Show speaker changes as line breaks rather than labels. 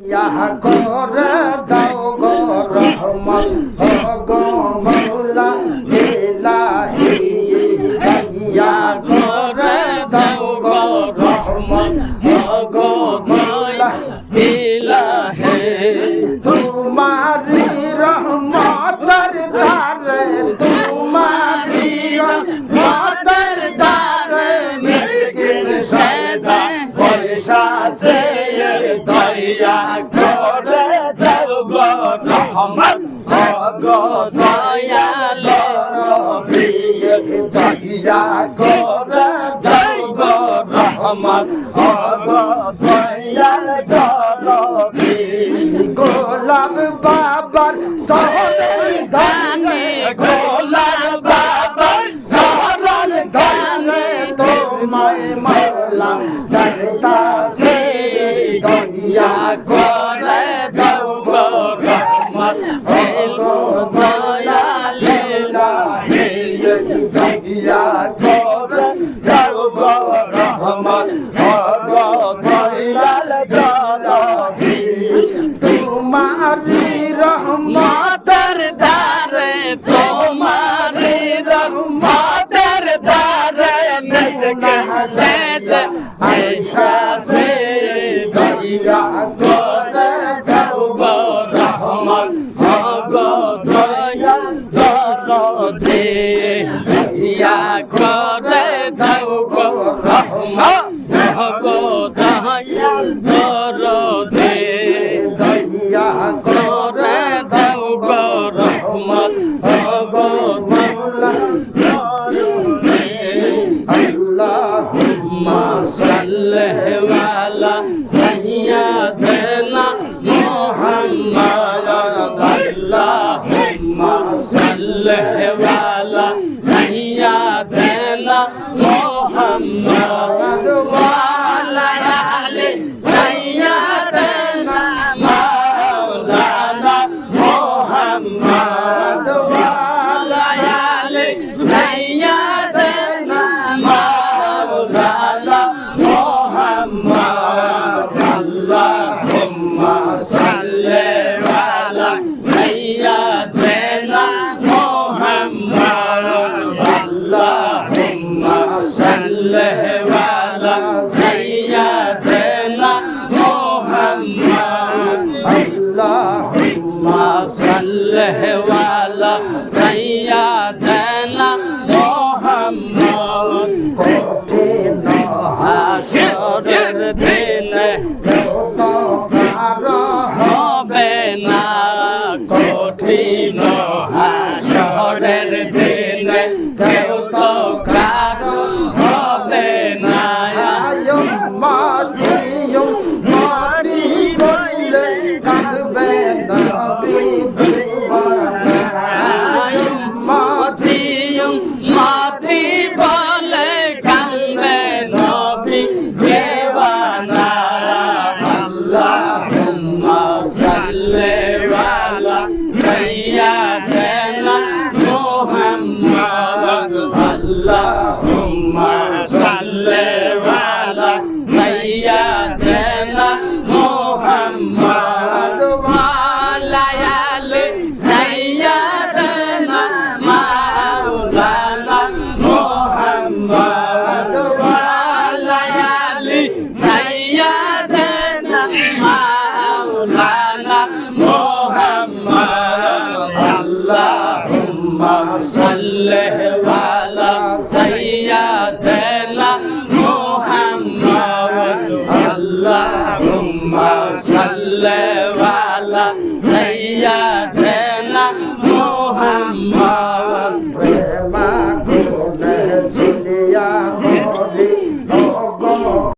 ইয়া করে দাও গো রহমত ও গো মৌলা ইলাহি ইয়া করে দাও গো রহমত ও গো মৌলা ইলাহি তোমারি রহমতের দ্বারে তোমারি রহমতের দ্বারে মিসকিন সেজে পয়সা সে দয়া করে দাও গো রহমত ও গো দয়ালো নবী দয়া করে দাও গো রহমত ও গো দয়ালো নবী গোলাম বাবার শহরের ধানে গোলাম বাবার শহরের ধানে তোমায় মাওলা ডাকতাছে দয়া করে দাও গো রহমত ও গো দয়াল ইলাহি দয়া করে দাও গো রহমত ও গো দয়াল ইলাহি তোমারি রহমতের দ্বারে তোমারি রহমতের দ্বারে মিসকিন সেজে আয়েশা সে দয়া করে দাও গো রহমত ও গো দয়াল দরদে দয়া করে দাও গো রহমত ও গো দয়াল দরদে দয়া করে দাও গো রহমত ও গো মওলা আল্লাহুম্মা সাল্লি আলা সাইয়্যিদিনা মুহাম্মাদ আল্লাহুম্মা সাল্লি আলা সাইয়্যিদিনা মুহাম্মাদ ওয়া আলা আলি সাইয়্যিদিনা মাওলানা মুহাম্মাদ ওয়া আলা আলি সাইয়্যিদিনা মাওলানা মুহাম্মাদ আল্লাহুম্মা সাল্লি আলা সাইয়্যিদিনা মুহাম্মাদ আল্লাহুম্মা সাল্লি আলা সাইয়্যিদিনা মুহাম্মাদ আল্লাহুম্মা সাল্লি আলা সাইয়্যিদিনা মুহাম্মাদ কঠিন হাসরের দিনে কত কারো হবে না কঠিন হাসরের দিনে কেউ তো কারো হবে না উম্মতি উম্মতি বলে কাঁদবে নবী দিওয়ানা উম্মতি উম্মতি বলে কাঁদবে নবী দিওয়ানা আল্লাহুম্মা সাল্লি আলা সাইয়্যিদিনা মুহাম্মাদ আল্লাহুম্মা সাল্লি আলা সাইয়্যিদিনা মুহাম্মাদ ওয়া আলা আলি সাইয়্যিদিনা মাওলানা মুহাম্মাদ ওয়া আলা আলি সাইয়্যিদিনা মাওলানা মুহাম্মাদ আল্লাহুম্মা সাল্লি আলা সাইয়্যিদিনা মুহাম্মাদ আল্লাহুম্মা সাল্লি আলা সাইয়্যিদিনা মুহাম্মাদ